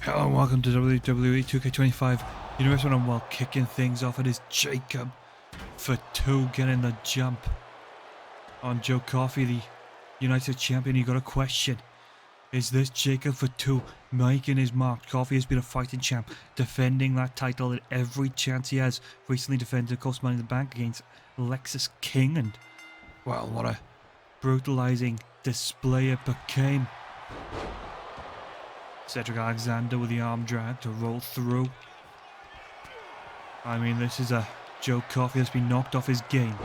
Hello and welcome to WWE 2K25 Universe One. While kicking things off, it is Jacob for 2 getting the jump on Joe Coffey, the United Champion. You got a question. Is this Jacob for 2 making his mark? Coffey has been a fighting champ, defending that title at every chance he has. Recently defended, of course, Money in the Bank against Lexus King, and well, what a brutalizing display it became. Cedric Alexander with the arm drag to roll through. I mean, this is a Joe Coffey that's been knocked off his game.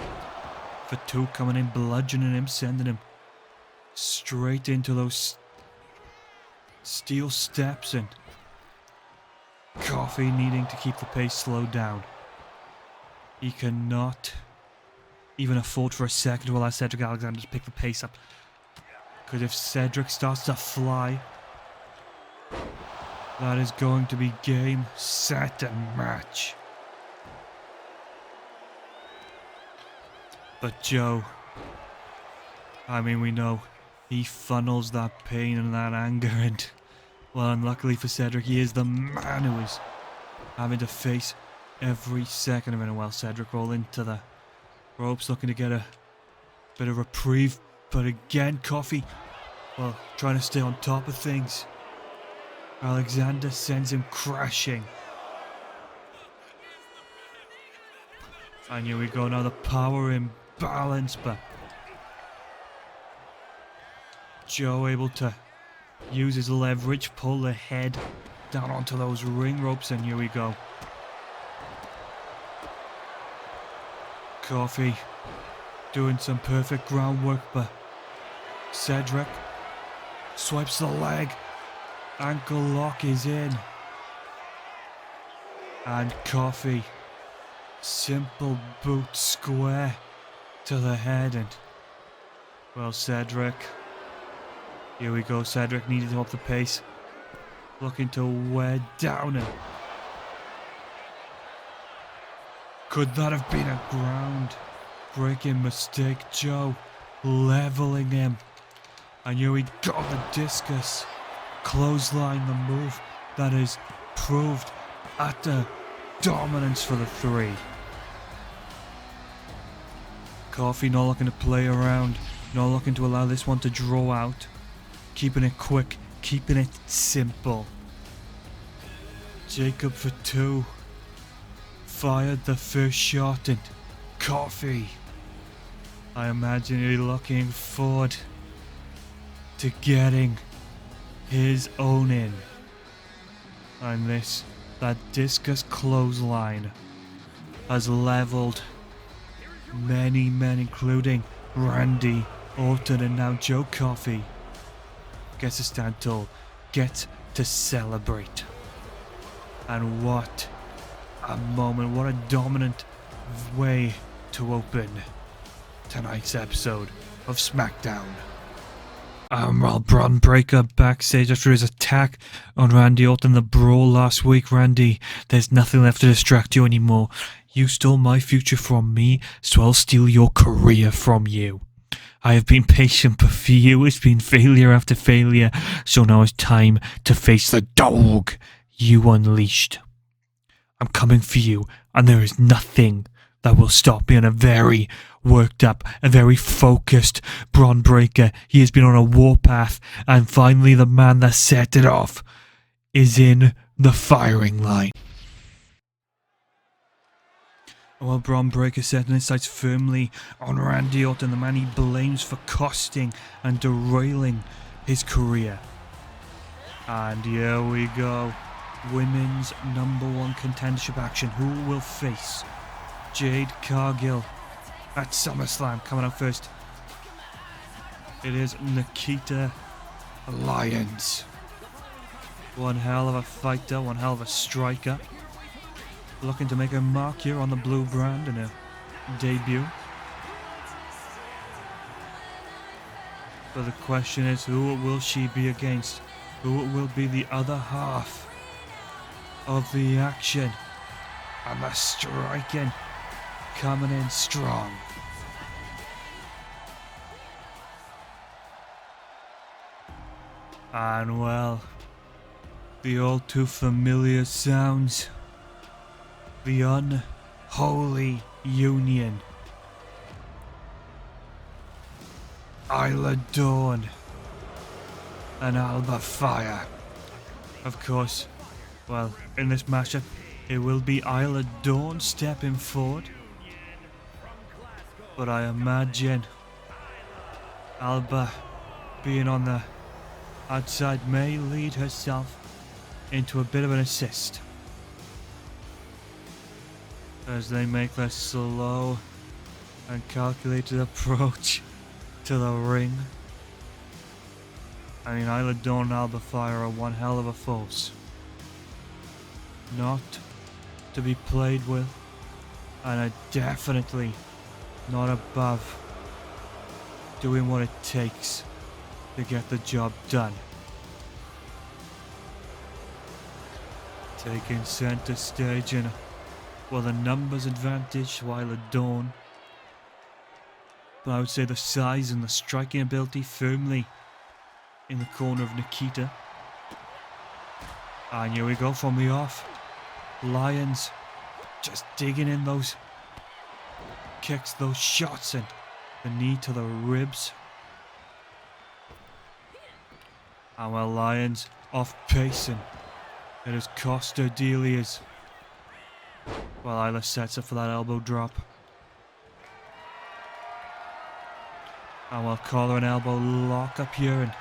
For 2 coming in, bludgeoning him, sending him straight into those steel steps, and Coffey needing to keep the pace slowed down. He cannot even afford for a second to allow Cedric Alexander to pick the pace up. Because if Cedric starts to fly, that is going to be game, set, and match. But Joe, I mean, we know he funnels that pain and that anger, and well, unluckily for Cedric, he is the man who is having to face every second of it. While Cedric roll into the ropes, looking to get a bit of reprieve, but again, Coffey, well, trying to stay on top of things. Alexander sends him crashing. And here we go now, the power imbalance, but Joe able to use his leverage, pull the head down onto those ring ropes, and here we go. Coffey doing some perfect groundwork, but Cedric swipes the leg. Ankle lock is in. And Coffey, simple boot square to the head, and well, Cedric, here we go. Cedric needed to up the pace, looking to wear down, and could that have been a ground breaking mistake? Joe leveling him, and here we go, the discus clothesline, the move that is proved utter dominance for the 3. Coffey not looking to play around, not looking to allow this one to draw out, keeping it quick, keeping it simple. Jacob for 2 fired the first shot, and Coffey, I imagine you're looking forward to getting his own in. And that discus clothesline has leveled many men, including Randy Orton, and now Joe Coffey gets to stand tall, gets to celebrate. And what a moment, what a dominant way to open tonight's episode of SmackDown. While Braun Breaker backstage after his attack on Randy Orton, the brawl last week. Randy, there's nothing left to distract you anymore. You stole my future from me, so I'll steal your career from you. I have been patient, but for you it's been failure after failure, so now it's time to face the dog you unleashed. I'm coming for you, and there is nothing that will stop me. On a very worked up, a very focused Braun Breaker. He has been on a warpath, and finally the man that set it off is in the firing line. While Braun Breaker setting his sights firmly on Randy Orton, the man he blames for costing and derailing his career. And here we go. Women's #1 contendership action. Who will face Jade Cargill at SummerSlam? Coming up first, it is Nikita Lyons. One hell of a fighter, one hell of a striker. Looking to make a mark here on the blue brand in her debut. But the question is, who will she be against? Who will be the other half of the action? And the striking coming in strong. And well, The all too familiar sounds. The unholy union. Isla Dawn and Alba Fire. Of course, well, in this matchup, it will be Isla Dawn stepping forward. But I imagine Alba being on the outside may lead herself into a bit of an assist as they make their slow and calculated approach to the ring. I mean, Isla Dawn and Alba Fire are one hell of a force. Not to be played with, and are definitely not above doing what it takes to get the job done. Taking center stage in, well, the numbers advantage to Isla Dawn, but I would say the size and the striking ability firmly in the corner of Nikita. And here we go from the off. Lions just digging in those kicks, those shots, and the knee to the ribs. And well, Lions off pace, and it has cost her dearly as well. Isla sets up for that elbow drop. And well, collar and elbow lock up here, and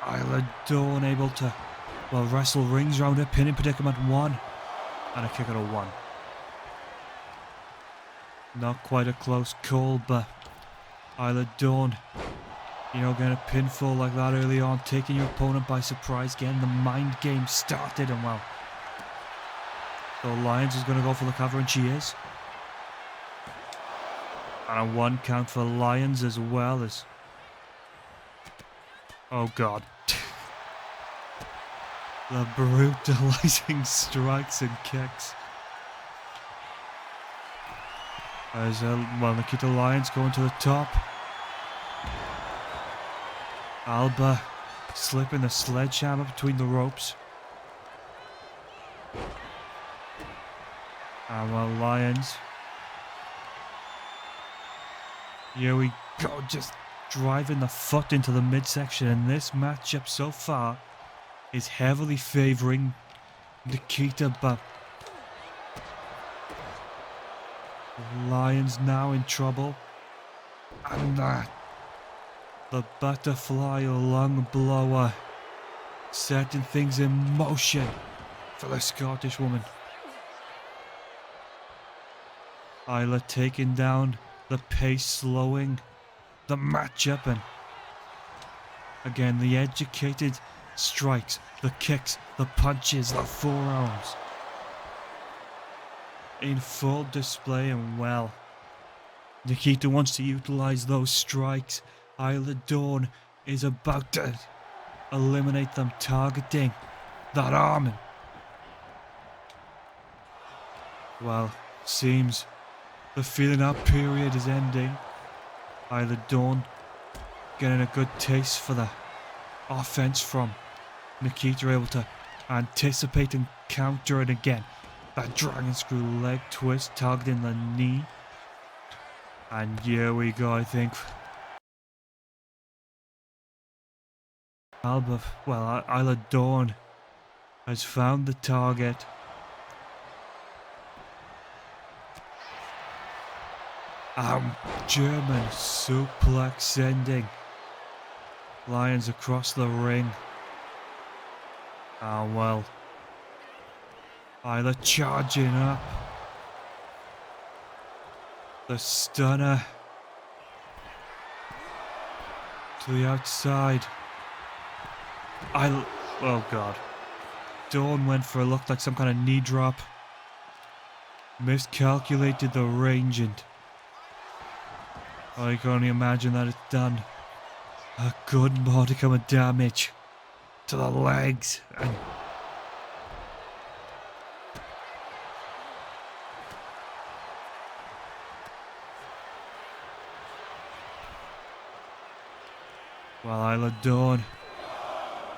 Isla Dawn able to, well, wrestle rings around her, pinning predicament 1, and a kick out of 1. Not quite a close call, but Isla Dawn, you know, getting a pinfall like that early on, taking your opponent by surprise, getting the mind game started, and well, so Lions is going to go for the cover, and she is. And a 1 count for Lions as well as, oh god. The brutalizing strikes and kicks. As well, Nikita Lyons going to the top. Alba slipping the sledgehammer between the ropes. And well, Lyons. Here we go, just driving the foot into the midsection, and this matchup so far is heavily favouring Nikita, but Lions now in trouble. And that, the butterfly lung blower, setting things in motion for the Scottish woman. Isla taking down the pace, slowing the matchup, and again the educated strikes, the kicks, the punches, the forearms in full display. And well, Nikita wants to utilize those strikes. Isla Dawn is about to eliminate them, targeting that arm. And well, seems the feeling out period is ending. Isla Dawn getting a good taste for the offense from Nikita, able to anticipate and counter it again. That dragon screw leg twist targeting the knee. And here we go, I think. Isla Dawn has found the target. German suplex sending Lions across the ring. Well, Isla charging up. The stunner to the outside. Oh god. Dawn went for a look like some kind of knee drop. Miscalculated the range, and I can only imagine that it's done a good modicum of damage to the legs. And well, Isla Dawn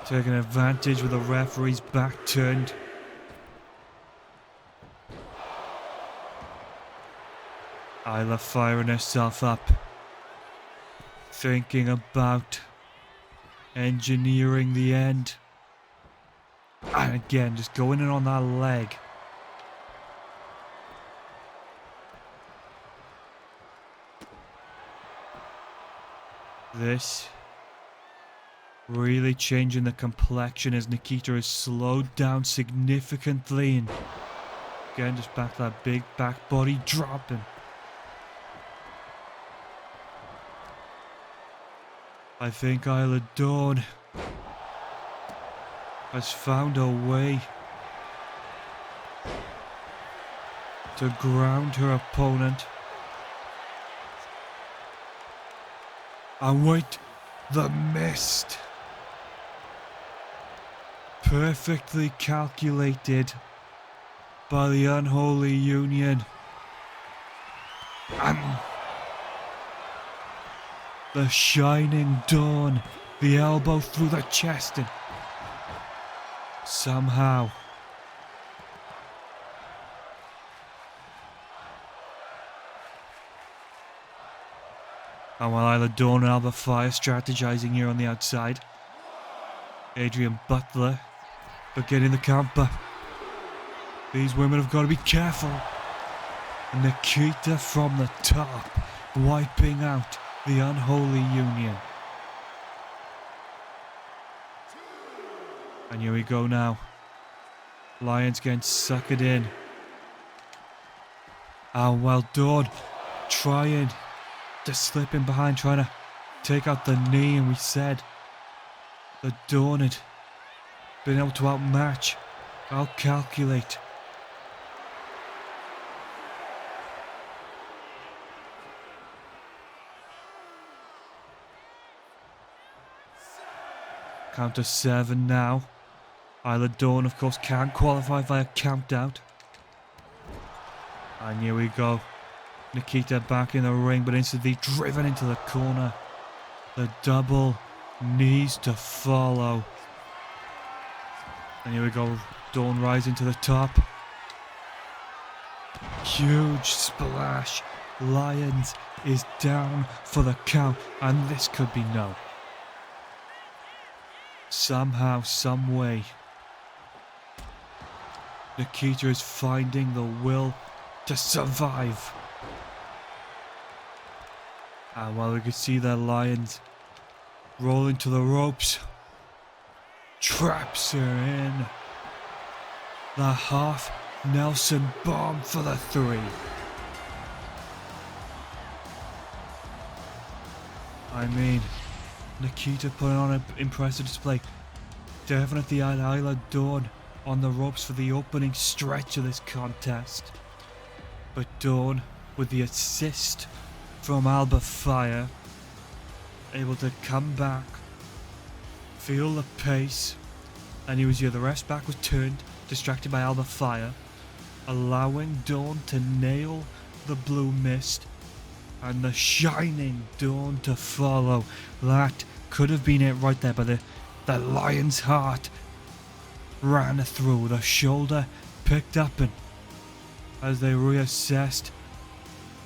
taking advantage with the referee's back turned. Isla firing herself up, thinking about engineering the end. And again, just going in on that leg. This really changing the complexion as Nikita is slowed down significantly. And again, just back to that big back body dropping. I think Isla Dawn has found a way to ground her opponent. And wait, the mist. Perfectly calculated by the unholy union. And the shining dawn, the elbow through the chest, and somehow and while Isla Dawn and Alba Fire strategizing here on the outside, Adrian Butler beginning the counter. These women have got to be careful. And Nikita from the top, wiping out the unholy union. And here we go now. Lions getting suckered in. And well Dawn trying to slip in behind, trying to take out the knee, and we said that Dawn had been able to outmatch, outcalculate. Count to 7 now. Isla Dawn, of course, can't qualify via count out. And here we go. Nikita back in the ring, but instantly driven into the corner. The double knees to follow. And here we go. Dawn rising to the top. Huge splash. Lions is down for the count, and this could be no. Somehow, some way, Nikita is finding the will to survive. And while we could see the Lions rolling to the ropes, traps her in. The half Nelson bomb for the 3. I mean, Nikita putting on an impressive display. Definitely Isla Dawn on the ropes for the opening stretch of this contest. But Dawn, with the assist from Alba Fire, able to come back, feel the pace, and he was here. The rest back was turned, distracted by Alba Fire, allowing Dawn to nail the blue mist and the shining Dawn to follow. That could have been it right there, but the Lion's heart ran through. The shoulder picked up, and as they reassessed,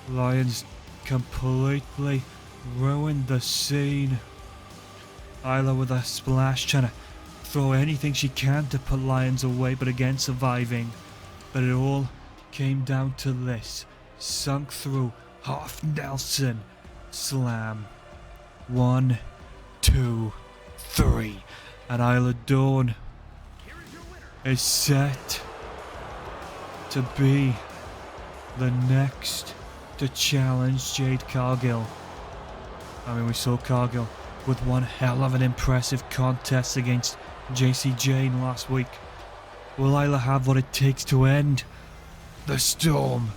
Lions completely ruined the scene. Isla with a splash, trying to throw anything she can to put Lions away, but again surviving. But it all came down to this. Sunk through half Nelson slam. 1, 2, 3. And Isla Dawn is set to be the next to challenge Jade Cargill. I mean, we saw Cargill with one hell of an impressive contest against JC Jane last week. Will Isla have what it takes to end the storm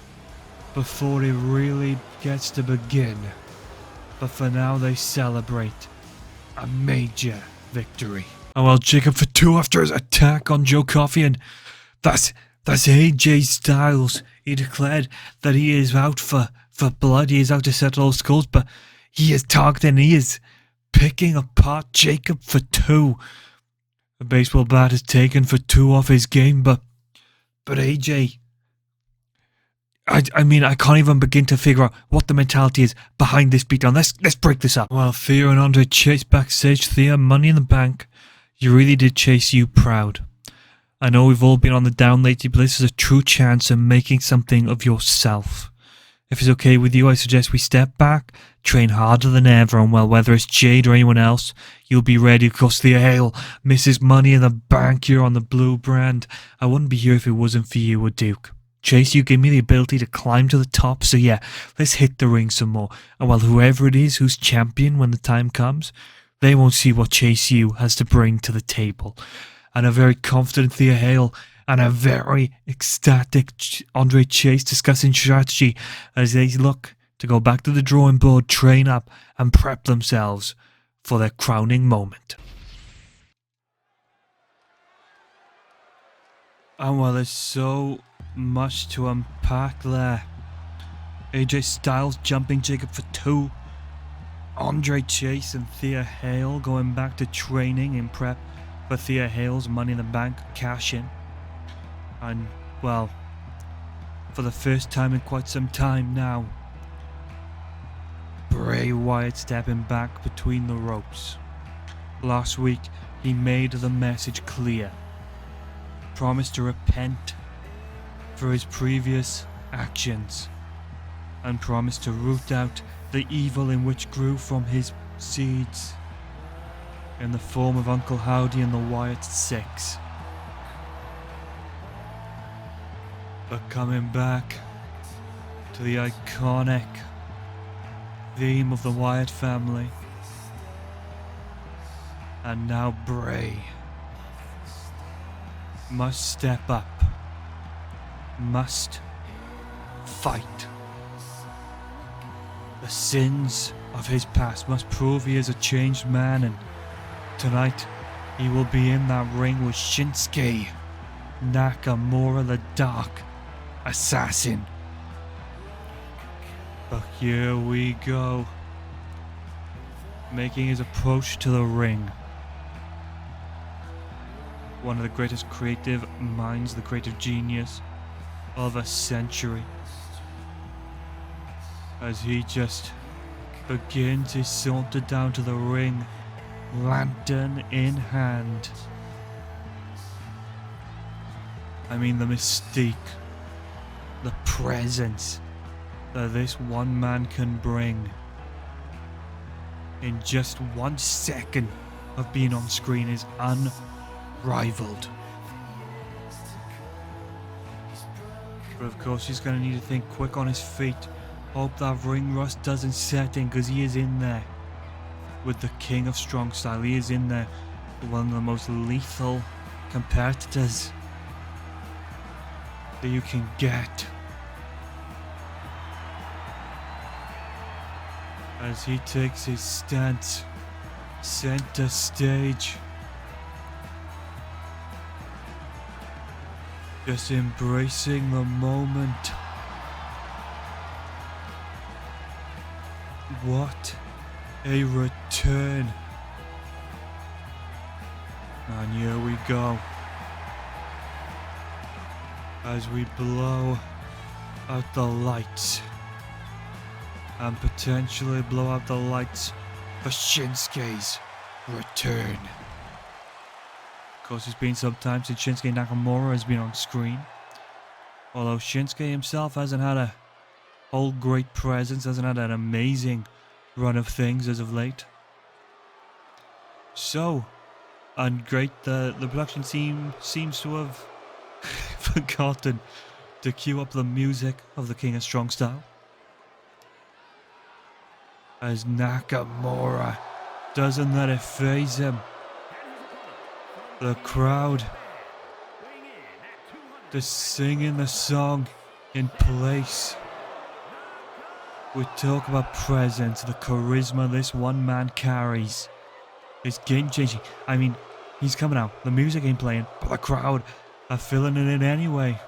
before it really gets to begin? But for now, they celebrate a major victory. Oh well, Jacob for 2 after his attack on Joe Coffey, and that's AJ Styles. He declared that he is out for blood. He is out to settle all scores, but he is targeting, he is picking apart Jacob for 2. A baseball bat is taken for 2 off his game, but AJ, I mean, I can't even begin to figure out what the mentality is behind this beatdown. Let's break this up. While Thea and Andre chase backstage, Thea, Money in the Bank, you really did chase you proud. I know we've all been on the down lately, but this is a true chance of making something of yourself. If it's okay with you, I suggest we step back, train harder than ever, and well, whether it's Jade or anyone else, you'll be ready because Thea Hale, Mrs. Money in the Bank, you're on the blue brand. I wouldn't be here if it wasn't for you or Duke. Chase, you give me the ability to climb to the top, so yeah, let's hit the ring some more. And while whoever it is who's champion when the time comes, they won't see what Chase U has to bring to the table. And a very confident Thea Hale and a very ecstatic Andre Chase discussing strategy as they look to go back to the drawing board, train up, and prep themselves for their crowning moment. And while there's so much to unpack there, AJ Styles jumping Jacob for 2, Andre Chase and Thea Hale going back to training in prep for Thea Hale's Money in the Bank cash in. And, well, for the first time in quite some time now, Bray Wyatt stepping back between the ropes. Last week, he made the message clear. Promised to repent for his previous actions and promised to root out the evil in which grew from his seeds in the form of Uncle Howdy and the Wyatt Six. But coming back to the iconic theme of the Wyatt family, and now Bray must step up, must fight. The sins of his past must prove he is a changed man, and tonight he will be in that ring with Shinsuke Nakamura, the Dark Assassin. But here we go, making his approach to the ring. One of the greatest creative minds, the creative genius of a century, as he just begins his saunter down to the ring, lantern in hand. I mean, the mystique, the presence that this one man can bring in just 1 second of being on screen is unrivaled. But of course he's going to need to think quick on his feet. Hope that ring rust doesn't set in, because he is in there with the king of strong style. He is in there with one of the most lethal competitors that you can get. As he takes his stance center stage, just embracing the moment. What a return. And here we go, as we blow out the lights, and potentially blow out the lights for Shinsuke's return. Of course, it's been some time since Shinsuke Nakamura has been on screen, although Shinsuke himself hasn't had a whole great presence, hasn't had an amazing run of things as of late. So, and great, the production team seems to have forgotten to cue up the music of the King of Strong Style, as Nakamura doesn't let it faze him. The crowd just singing the song in place. We talk about presence, the charisma this one man carries. It's game changing. I mean, he's coming out, the music ain't playing, but the crowd are filling it in anyway.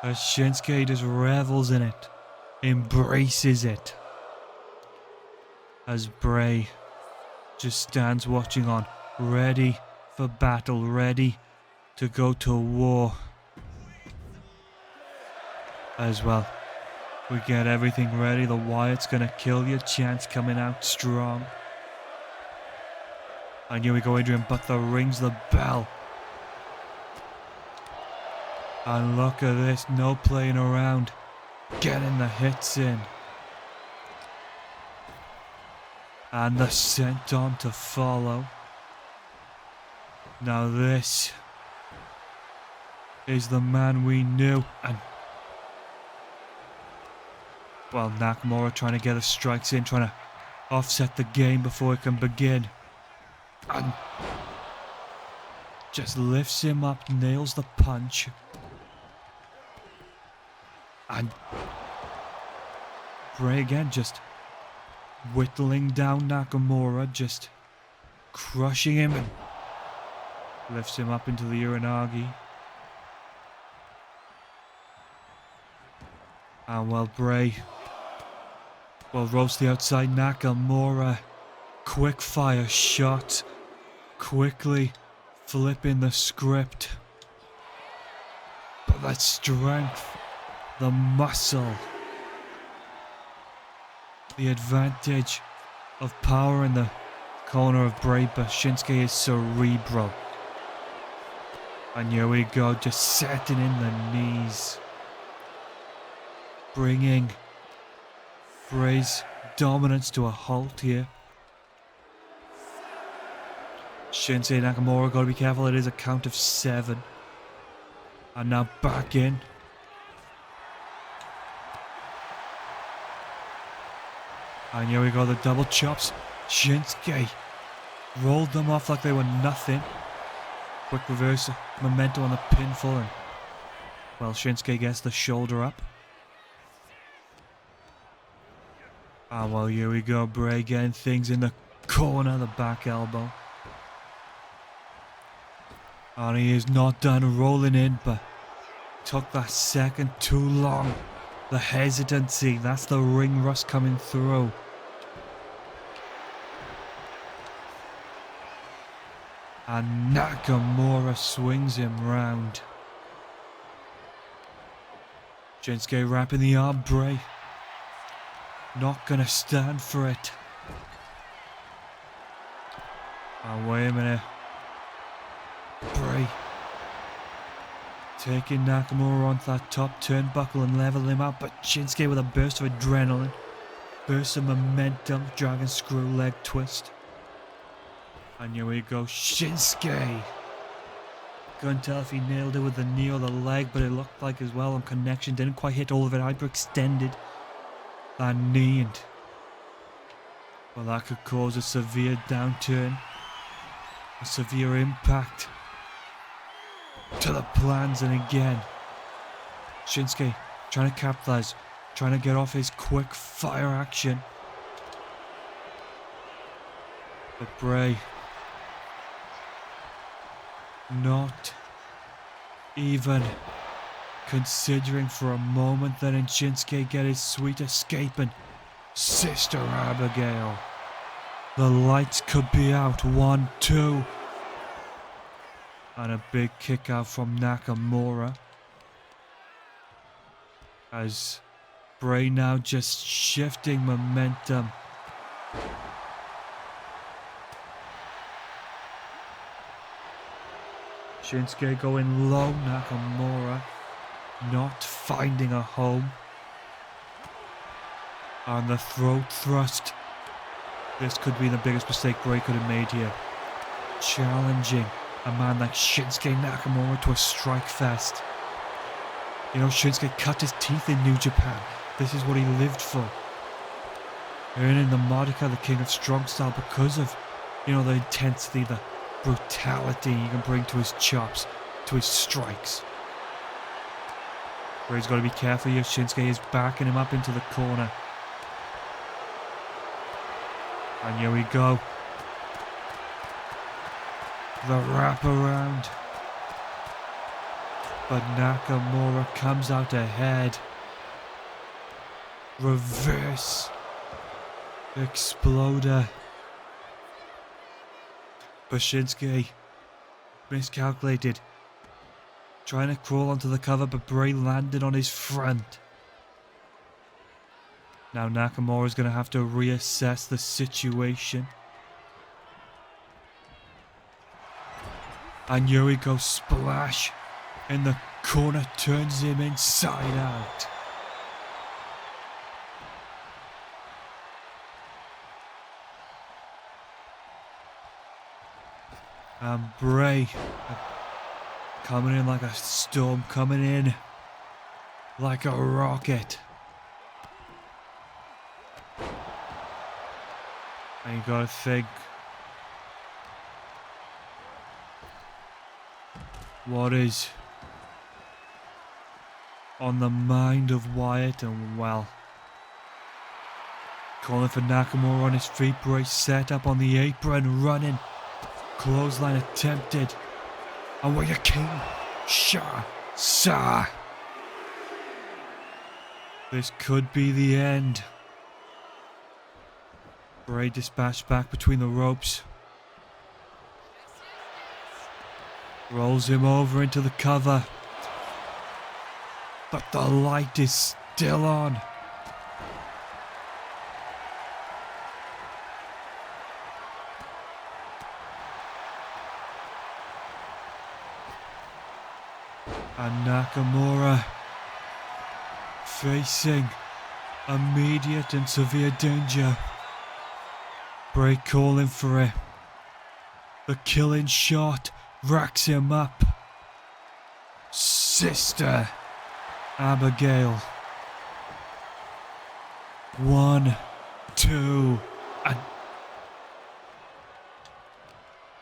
As Shinsuke just revels in it, embraces it, as Bray just stands watching on, ready for battle, ready to go to war. As well, we get everything ready. The Wyatt's gonna kill you. Chance coming out strong. And here we go, Adrian Butler rings the bell. And look at this, no playing around. Getting the hits in. And the senton to follow. Now this is the man we knew. And well, Nakamura trying to get the strikes in, trying to offset the game before it can begin. And just lifts him up, nails the punch. And Bray again just whittling down Nakamura, just crushing him, and lifts him up into the Uranagi. And well, Bray roast the outside Nakamura. Quick fire shot. Quickly flipping the script. But that strength, the muscle, the advantage of power in the corner of Bray, but Shinsuke is cerebral. And here we go, just setting in the knees. Bringing Bray's dominance to a halt here. Shinsuke Nakamura, gotta be careful, it is a count of 7. And now back in. And here we go, the double chops. Shinsuke rolled them off like they were nothing. Quick reverse momentum on the pinfall, and well, Shinsuke gets the shoulder up. Ah, well, here we go, Bray getting things in the corner, the back elbow. And he is not done rolling in, but took that second too long. The hesitancy, that's the ring rust coming through. And Nakamura swings him round. Shinsuke wrapping the arm, Bray not gonna stand for it. Oh, wait a minute. Bray taking Nakamura onto that top turnbuckle and leveling him out, but Shinsuke with a burst of adrenaline, burst of momentum, dragon screw leg twist. And here we go, Shinsuke. Couldn't tell if he nailed it with the knee or the leg, but it looked like as well on connection. Didn't quite hit all of it, hyperextended that knee, and well, that could cause a severe downturn, a severe impact to the plans. And again, Shinsuke trying to capitalize, trying to get off his quick fire action. But Bray not even considering for a moment that in Shinsuke get his sweet escape, and Sister Abigail. The lights could be out. 1, 2. And a big kick out from Nakamura. As Bray now just shifting momentum. Shinsuke going low, Nakamura not finding a home. And the throat thrust. This could be the biggest mistake Bray could have made here. Challenging a man like Shinsuke Nakamura to a strike fest. You know, Shinsuke cut his teeth in New Japan. This is what he lived for. Earning the moniker the King of Strong Style because of, you know, the intensity, the brutality he can bring to his chops, to his strikes. Bray's got to be careful here. Shinsuke is backing him up into the corner. And here we go. The wraparound. But Nakamura comes out ahead. Reverse exploder. Pashinski miscalculated, trying to crawl onto the cover, but Bray landed on his front. Now Nakamura's going to have to reassess the situation. And here we go, splash in the corner, turns him inside out. And Bray coming in like a storm, coming in like a rocket. And you gotta think, what is on the mind of Wyatt? And well, calling for Nakamura on his feet. Bray set up on the apron, running. Clothesline attempted. And Warrior King. Sa. This could be the end. Bray dispatched back between the ropes. Rolls him over into the cover. But the light is still on. And Nakamura facing immediate and severe danger. Bray calling for it. The killing shot racks him up. Sister Abigail. 1, 2, and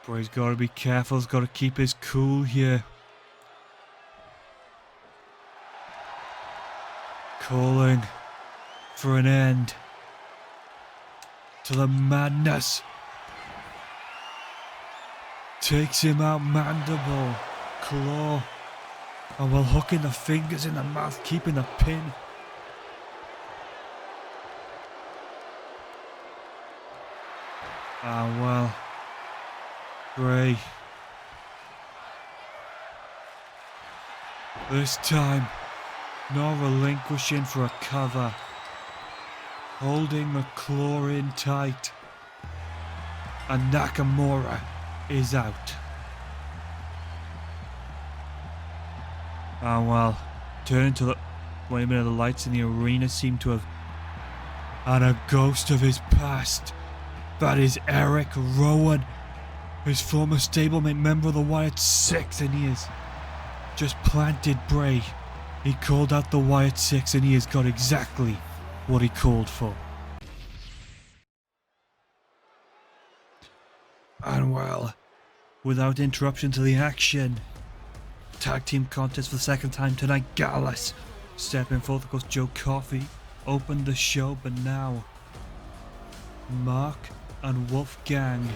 Bray's got to be careful. He's got to keep his cool here. Calling for an end to the madness. Takes him out, mandible, claw, and while hooking the fingers in the mouth, keeping the pin. Ah, well, Bray, this time not relinquishing for a cover, holding the claw in tight, and Nakamura is out. And well, turning to the... Wait a minute, the lights in the arena seem to have had a ghost of his past. That is Eric Rowan, his former stablemate, member of the Wyatt Six, and he has just planted Bray. He called out the Wyatt Six, and he has got exactly what he called for. And well, without interruption to the action, tag team contest for the second time tonight. Gallus stepping forth, of course. Joe Coffey opened the show, but now Mark and Wolfgang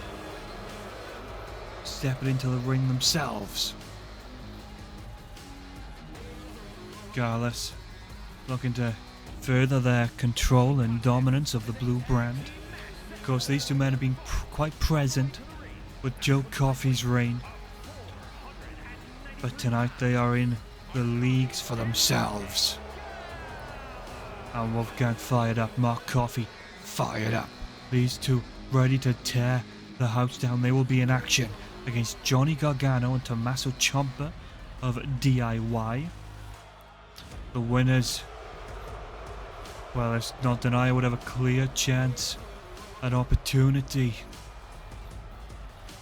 stepping into the ring themselves. Gallus looking to further their control and dominance of the blue brand. Of course, these two men have been quite present with Joe Coffey's reign, but tonight they are in the leagues for themselves. And Wolfgang fired up, Mark Coffey fired up. These two ready to tear the house down. They will be in action against Johnny Gargano and Tommaso Ciampa of DIY. The winners, well, let's not deny, would have a clear chance, an opportunity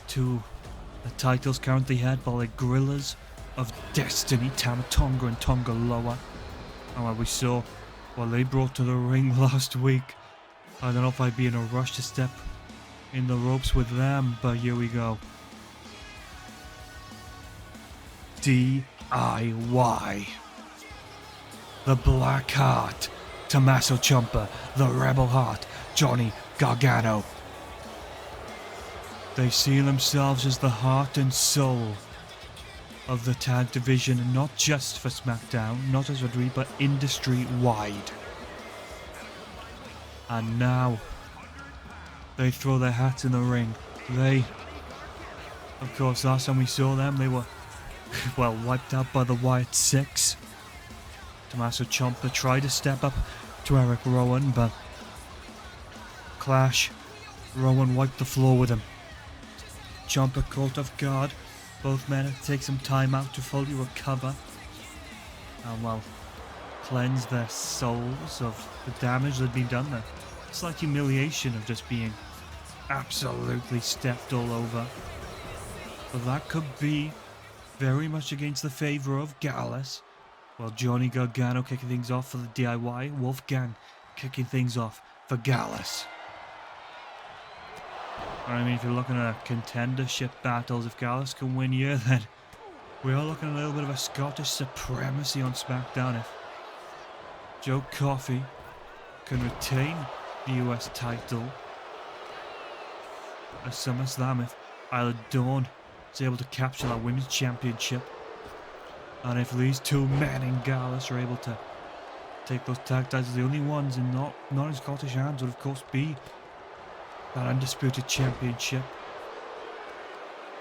to the titles currently held by the Gorillas of Destiny, Tama Tonga and Tonga Loa. And what we saw, what they brought to the ring last week, I don't know if I'd be in a rush to step in the ropes with them, but here we go. DIY. The Black Heart, Tommaso Ciampa. The Rebel Heart, Johnny Gargano. They see themselves as the heart and soul of the tag division, not just for SmackDown, not as WWE, but industry-wide. And now they throw their hats in the ring. They Of course, last time we saw them, they were, well, wiped out by the Wyatt Six. Tommaso Ciampa tried to step up to Eric Rowan, but clash. Rowan wiped the floor with him. Ciampa caught off guard. Both men had to take some time out to fully recover and, well, cleanse their souls of the damage that had been done there. It's like humiliation of just being absolutely stepped all over. But that could be very much against the favour of Gallus. Well, Johnny Gargano kicking things off for the DIY. Wolfgang kicking things off for Gallus. I mean, if you're looking at contendership battles, if Gallus can win here, then we are looking at a little bit of a Scottish supremacy on SmackDown. If Joe Coffey can retain the US title at SummerSlam, if Isla Dawn is able to capture that Women's Championship, and if these two men in Gallus are able to take those tag titles, the only ones in not in Scottish hands would of course be that Undisputed Championship,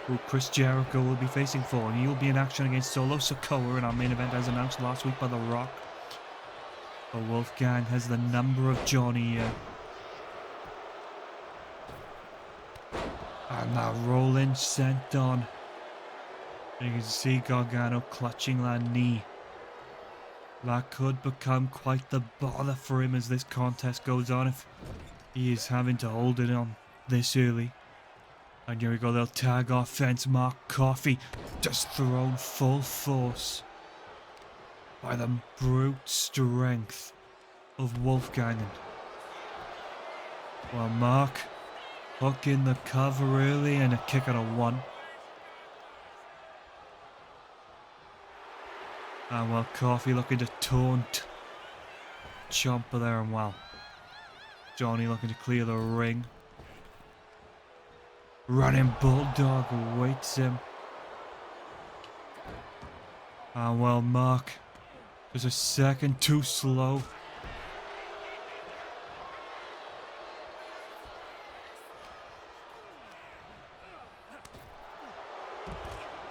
who Chris Jericho will be facing for, and he'll be in action against Solo Sikoa in our main event as announced last week by The Rock. But Wolfgang has the number of Johnny here. And that roll-in sent on. You can see Gargano clutching that knee. That could become quite the bother for him as this contest goes on if he is having to hold it on this early. And here we go, they'll tag offense. Mark Coffey just thrown full force by the brute strength of Wolfgang. Well, Mark hooking the cover early and a kick out of one. And well, Coffey looking to taunt Ciampa there, and well, Johnny looking to clear the ring. Running Bulldog awaits him. And well, Mark is a second too slow.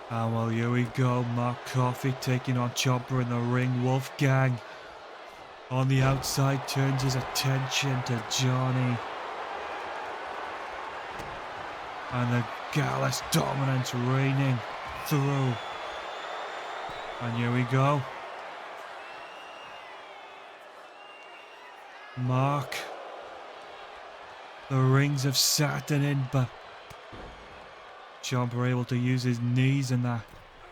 And well, here we go. Mark Coffey taking on Ciampa in the ring. Wolfgang on the outside turns his attention to Johnny. And the Gallus dominance reigning through. And here we go. Mark. The rings of Saturn in, but Ciampa able to use his knees and that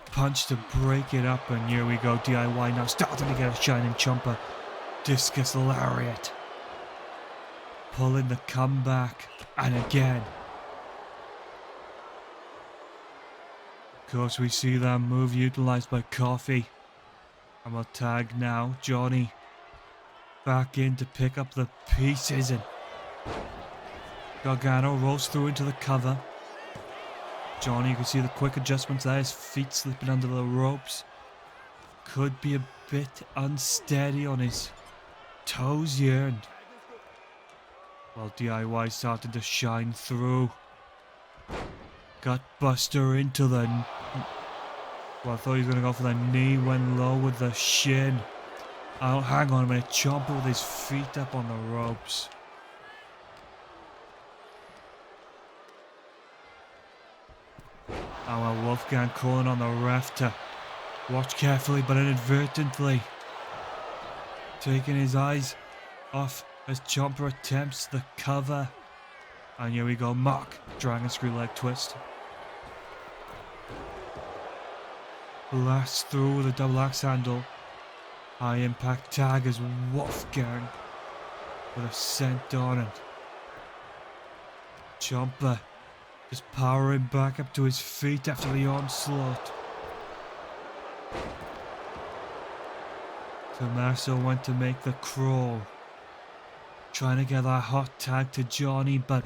punch to break it up. And here we go. DIY now starting to get a shining Ciampa. Discus lariat. Pulling the comeback. And again. Of course, we see that move utilised by Coffey. And we'll tag now. Johnny back in to pick up the pieces. And Gargano rolls through into the cover. Johnny, you can see the quick adjustments there. His feet slipping under the ropes. Could be a bit unsteady on his toes here. And well, DIY started to shine through. Got Buster into the... Well, I thought he was going to go for the knee. Went low with the shin. Oh, hang on a minute. Ciampa with his feet up on the ropes. Oh, well, Wolfgang calling on the ref to watch carefully, but inadvertently taking his eyes off as Ciampa attempts the cover. And here we go, Mark, dragon screw leg twist. Blast through with a double axe handle. High impact tag as Wolfgang with a sent on, and Ciampa just powering back up to his feet after the onslaught. Tommaso went to make the crawl. Trying to get that hot tag to Johnny, but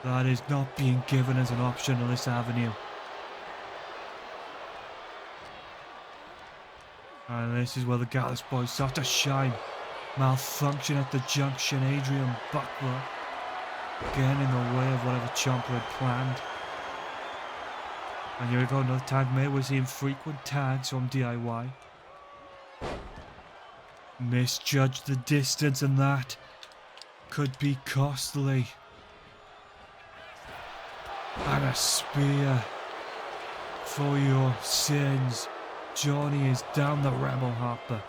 that is not being given as an option on this avenue. And this is where the Gallus boys start to shine. Malfunction at the junction. Adrian Butler getting in the way of whatever Ciampa had planned. And here we go, another tag made. We're seeing frequent tags from DIY. Misjudged the distance, and that could be costly. And a spear for your sins. Johnny is down the Rebel Hopper.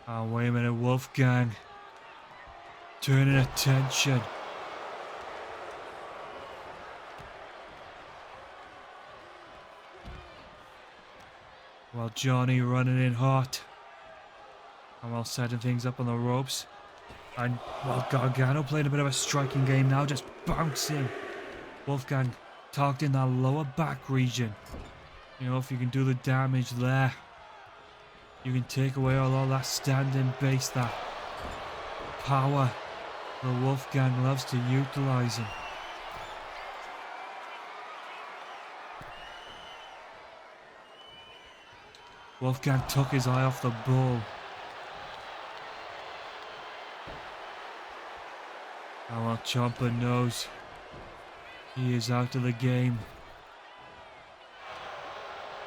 Oh, wait a minute, Wolfgang turning attention. Well, Johnny running in hot. And while setting things up on the ropes. And, well, Gargano playing a bit of a striking game now, just bouncing. Wolfgang targeting that lower back region. You know, if you can do the damage there, you can take away all that standing base, that power that Wolfgang loves to utilize him. Wolfgang took his eye off the ball. And while Ciampa knows he is out of the game,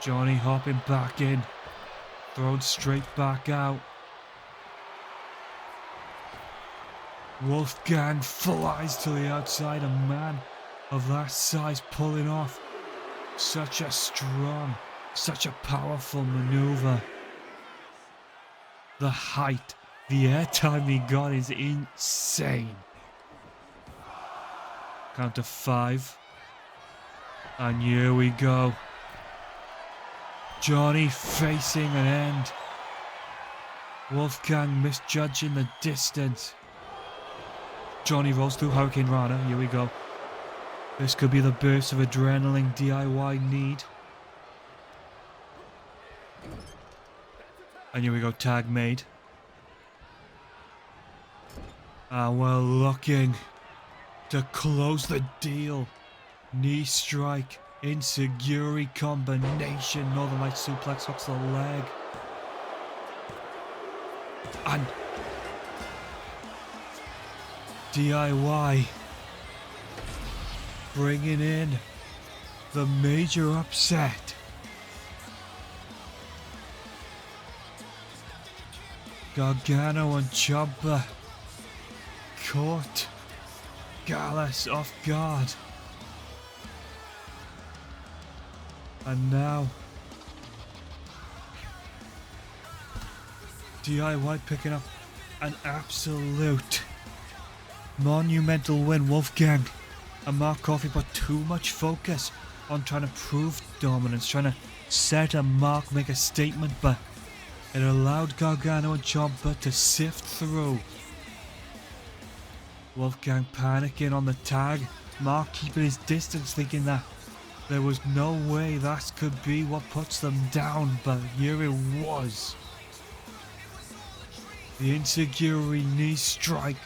Johnny hopping back in, thrown straight back out. Wolfgang flies to the outside, a man of that size pulling off such a strong, such a powerful maneuver. The height, the airtime he got is insane. Count to 5. And here we go. Johnny facing an end. Wolfgang misjudging the distance. Johnny rolls through Hurricane Rana. Here we go. This could be the burst of adrenaline DIY need. And here we go, tag made. And we're looking to close the deal. Knee strike, Inseguri combination, Northern Light suplex, hooks the leg. And DIY bringing in the major upset. Gargano and Ciampa caught Gallus off guard. And now DIY picking up an absolute monumental win. Wolfgang and Mark Coffey put too much focus on trying to prove dominance, trying to set a mark, make a statement, but it allowed Gargano and Ciampa to sift through. Wolfgang panicking on the tag, Mark keeping his distance, thinking that there was no way that could be what puts them down, but here it was. The Inseguri knee strike,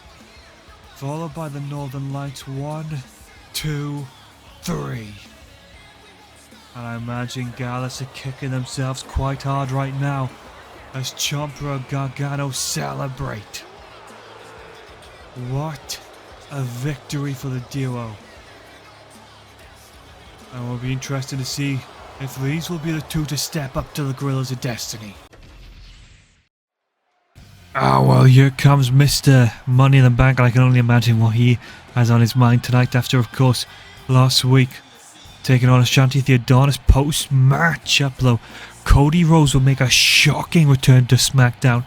followed by the Northern Lights. 1, 2, 3. And I imagine Gallus are kicking themselves quite hard right now as Ciampa and Gargano celebrate. What a victory for the duo. And it will be interesting to see if these will be the two to step up to the Gorillas of Destiny. Ah, well, here comes Mr. Money in the Bank, and I can only imagine what he has on his mind tonight after, of course, last week taking on Ashanti Theodonis post-match upload. Cody Rhodes will make a shocking return to SmackDown,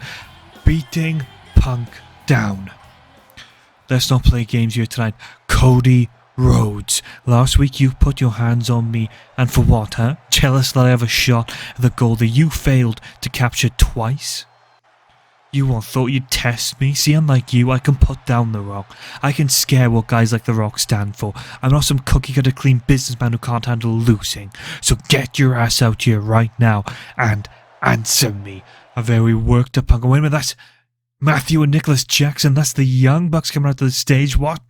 beating Punk down. Let's not play games here tonight. Cody Rhodes, last week you put your hands on me, and for what, huh? Jealous that I have a shot at the goal that you failed to capture twice? You all thought you'd test me? See, unlike you, I can put down The Rock. I can scare what guys like The Rock stand for. I'm not some cookie-cutter clean businessman who can't handle losing. So get your ass out here right now and answer me. A very worked up Punk. Wait a minute, that's Matthew and Nicholas Jackson. That's the Young Bucks coming out to the stage. What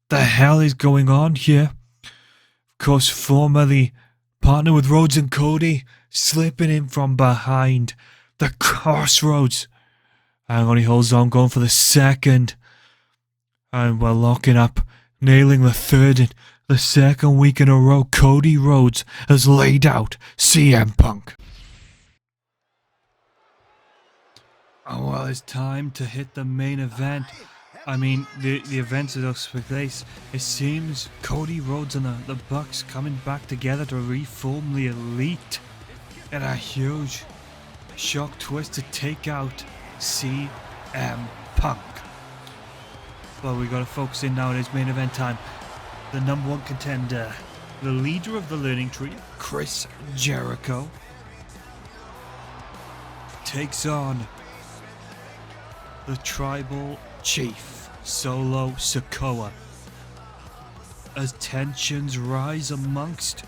the hell is going on here? Of course, formerly partner with Rhodes and Cody, slipping in from behind. The crossroads. And only holds on, going for the second. And we're locking up, nailing the third in the second week in a row. Cody Rhodes has laid out CM Punk. Oh, well, it's time to hit the main event. I mean, the events that took place. It seems Cody Rhodes and the Bucks coming back together to reform the Elite in a huge shock twist to take out CM Punk. Well, we got to focus in now. It is main event time. The number one contender, the leader of the Learning Tree, Chris Jericho, takes on the Tribal Chief, Solo Sikoa. As tensions rise amongst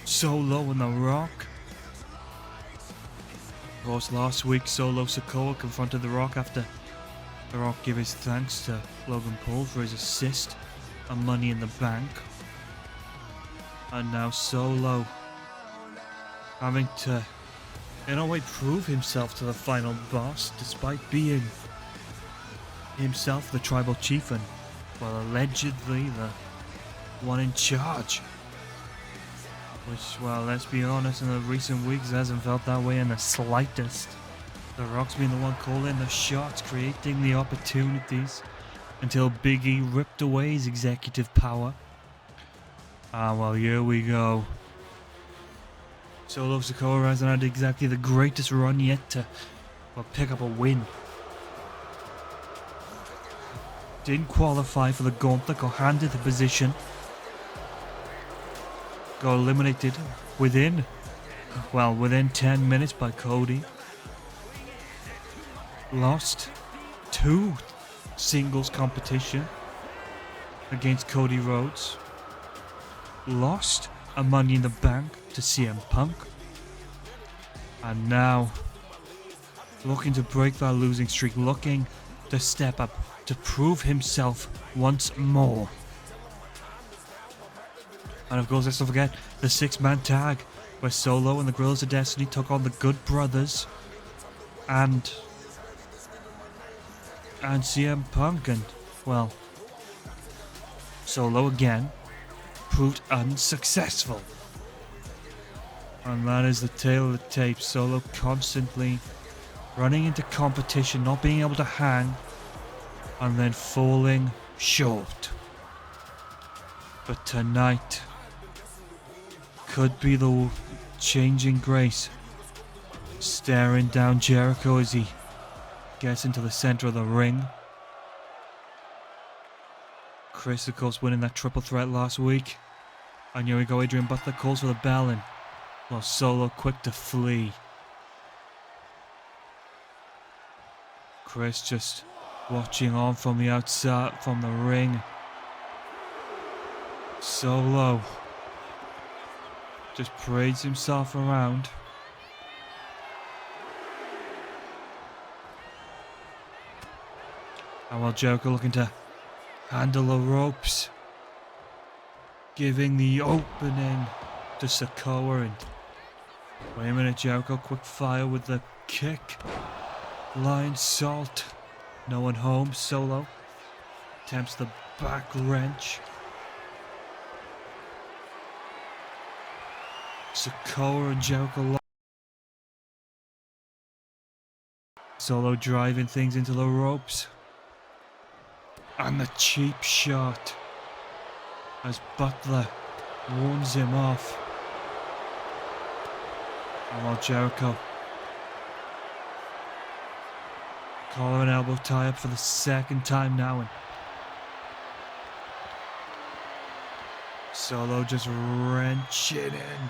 Solo and The Rock. Of course, last week Solo Sikoa confronted The Rock after The Rock gave his thanks to Logan Paul for his assist on Money in the Bank. And now Solo having to, in a way, prove himself to the final boss, despite being himself the Tribal Chief and, well, allegedly the one in charge. Which, well, let's be honest, in the recent weeks hasn't felt that way in the slightest. The Rock's been the one calling the shots, creating the opportunities, until Big E ripped away his executive power. Well, here we go. Solo Sikoa hasn't had exactly the greatest run yet to, well, pick up a win. Didn't qualify for the gauntlet, got handed the position. Got eliminated within 10 minutes by Cody. Lost 2 singles competition against Cody Rhodes. Lost a Money in the Bank to CM Punk. And now looking to break that losing streak, looking to step up, to prove himself once more. And of course, let's not forget the 6-man tag, where Solo and the Guerrillas of Destiny took on the Good Brothers and CM Punk, and, well, Solo again proved unsuccessful. And that is the tale of the tape. Solo constantly running into competition, not being able to hang, and then falling short. But tonight could be the changing grace, staring down Jericho as he gets into the center of the ring. Chris, of course, winning that triple threat last week. And here we go, Adrian Butler calls for the bell, and, well, Solo quick to flee. Chris just watching on from the outside, from the ring. Solo just parades himself around. And while Jericho looking to handle the ropes, giving the opening to Sikoa, and wait a minute, Jericho quick fire with the kick. Lion salt. No one home. Solo attempts the back wrench. Sikoa and Jericho. Solo driving things into the ropes. And the cheap shot as Butler warns him off. And while Jericho collar and elbow tie up for the second time now, and Solo just wrenching in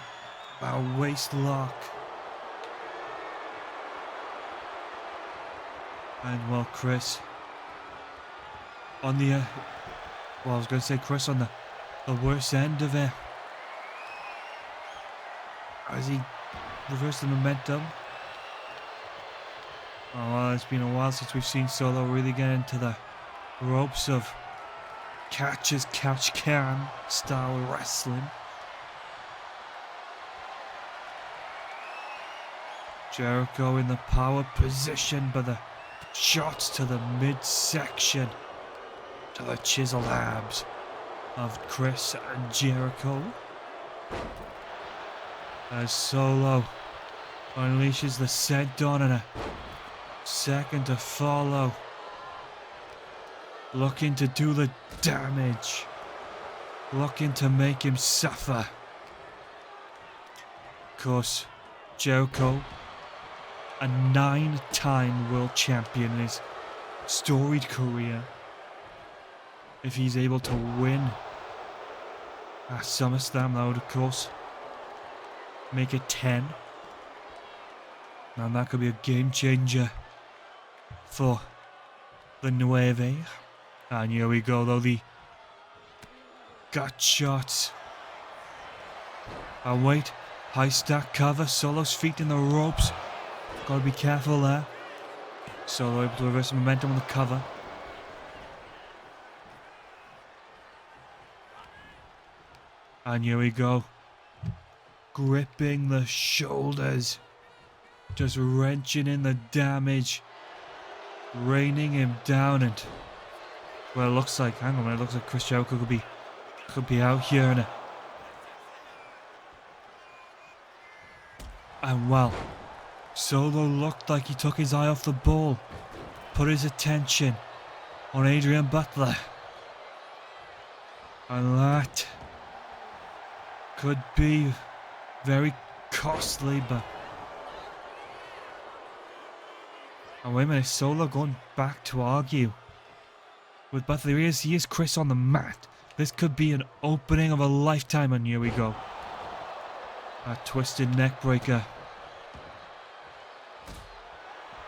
a waist lock. And well, Chris on the well, I was going to say Chris on the worst end of it as he reversed the momentum. Oh, well, it's been a while since we've seen Solo really get into the ropes of catch as catch can style wrestling. Jericho in the power position, but the shots to the midsection, to the chiseled abs of Chris and Jericho. As Solo unleashes the senton and a second to follow. Looking to do the damage. Looking to make him suffer. Of course, Jericho, a 9-time world champion in his storied career. If he's able to win at SummerSlam, that would of course make it 10. And that could be a game changer for the Nueve. And here we go though, the gut shots. And wait, high stack cover, Solo's feet in the ropes. Gotta be careful there. Solo able to reverse momentum on the cover. And here we go. Gripping the shoulders. Just wrenching in the damage. Raining him down and... Well, it looks like... Hang on, it looks like Chris Jericho could be out here in a... And well, Solo looked like he took his eye off the ball. Put his attention on Adrian Butler. And that could be very costly, but... And wait a minute, Solo going back to argue with Butler. He is Chris on the mat. This could be an opening of a lifetime, and here we go. A twisted neck breaker.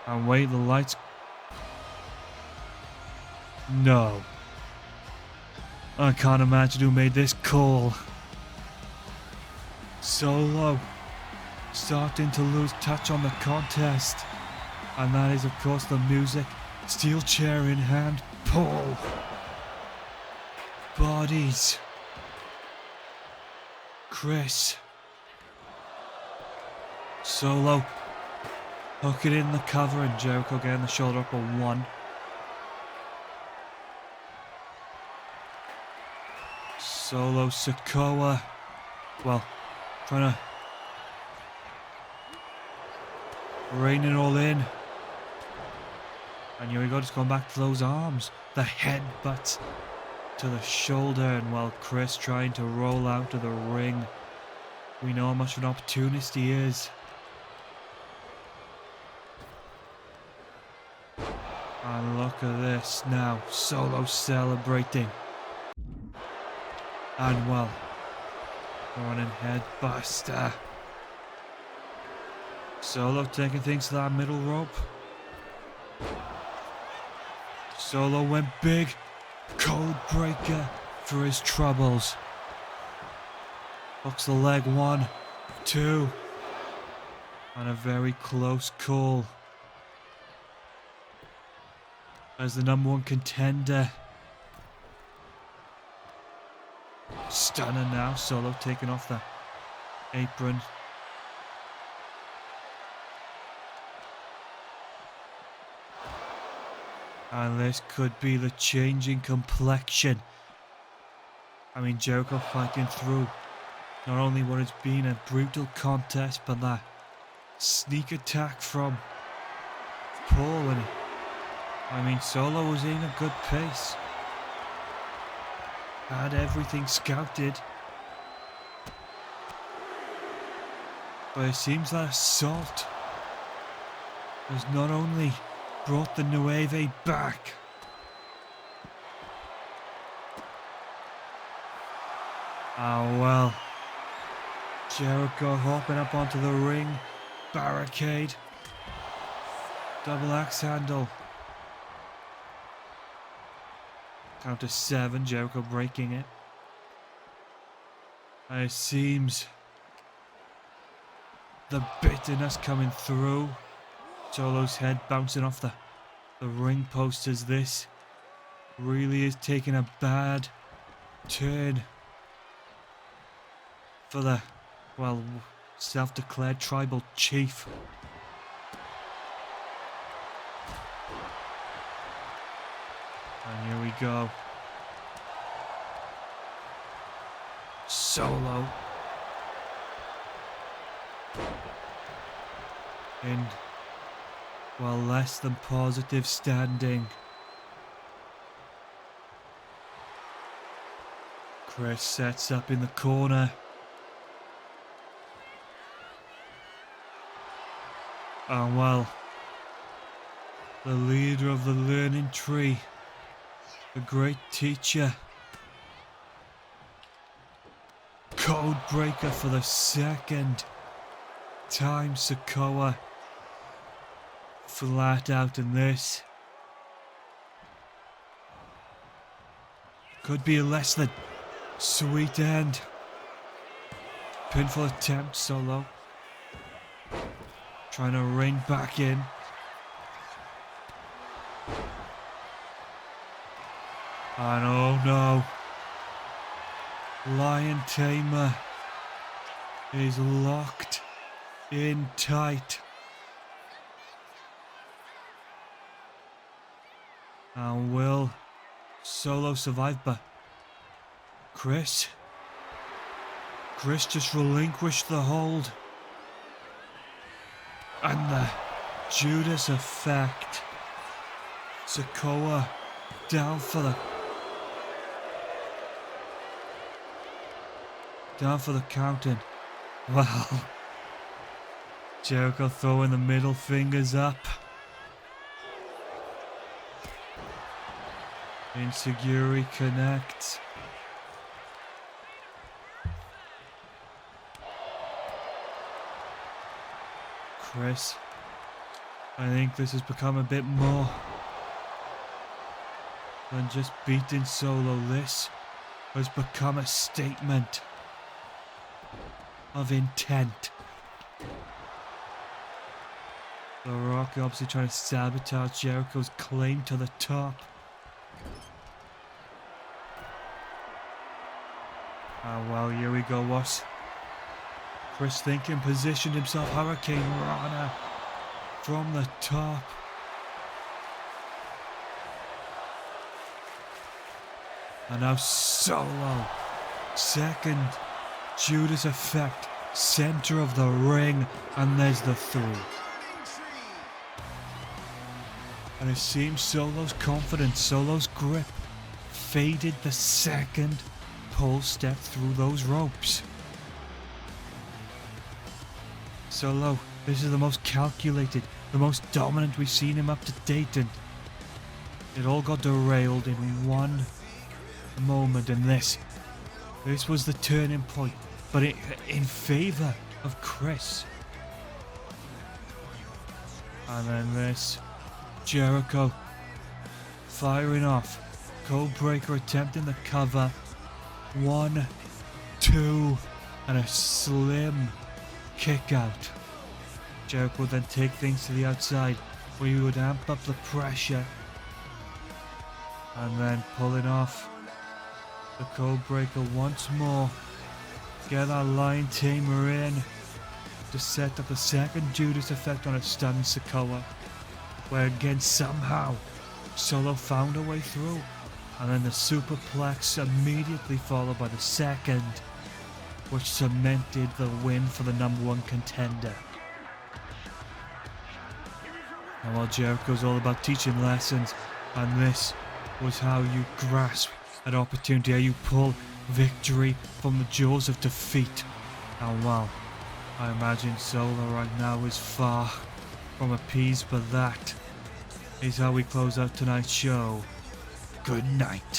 And wait, the lights... No. I can't imagine who made this call. Solo starting to lose touch on the contest. And that is of course the music. Steel chair in hand. Pull. Bodies. Chris. Solo. Hook it in the cover and Jericho getting the shoulder up on 1. Solo Sikoa. Well, trying to rein it all in. And here we go, just going back to those arms. The headbutt to the shoulder. And while Chris trying to roll out of the ring. We know how much of an opportunist he is. And look at this now. Solo celebrating. And well, running head buster. Solo taking things to that middle rope. Solo went big. Code breaker for his troubles. Hooks the leg 1, 2. And a very close call. As the #1 contender. Stunner now. Solo taking off the apron. And this could be the changing complexion. I mean, Jericho fighting through not only what has been a brutal contest, but that sneak attack from Paul. And I mean, Solo was in a good pace. Had everything scouted. But it seems that assault has not only brought the Nueve back, oh well. Jericho hopping up onto the ring. Barricade. Double axe handle. Count to 7. Jericho breaking it. And it seems the bitterness coming through. Solo's head bouncing off the ring post as this really is taking a bad turn for the, well, self-declared tribal chief And here we go. Solo. In, well, less than positive standing. Chris sets up in the corner. And well, the leader of the learning tree, the great teacher, code breaker for the second time, Sokoa, flat out in this. Could be a less than sweet end. Pinfall attempt, Solo. Trying to rein back in. And oh no. Lion Tamer is locked in tight. And will Solo survive? But Chris just relinquished the hold. And the Judas effect. Sokoa down for the counting. Well, Jericho throwing the middle fingers up. Insecurity connects. Chris, I think this has become a bit more than just beating Solo. This has become a statement of intent. The Rock obviously trying to sabotage Jericho's claim to the top. Well, here we go. What Chris thinking, positioned himself, Hurricane Rana from the top. And now Solo, second Judas effect, center of the ring, and there's the 3. And it seems Solo's confidence, Solo's grip faded the second pole step through those ropes. Solo, this is the most calculated, the most dominant we've seen him up to date, and it all got derailed in one moment, and this was the turning point, but in favor of Chris. And then this, Jericho firing off, Codebreaker attempting the cover, 1, 2, and a slim kick out. Jericho would then take things to the outside, where he would amp up the pressure, and then pulling off the Codebreaker once more. Get that Lion Tamer in to set up the second Judas effect on a stunned Sokoa, where again somehow Solo found a way through, and then the superplex immediately followed by the second, which cemented the win for the #1 contender. And while Jericho's all about teaching lessons, and this was how you grasp an opportunity, how you pull victory from the jaws of defeat. And well, I imagine Solo right now is far from appeased, but that is how we close out tonight's show. Good night.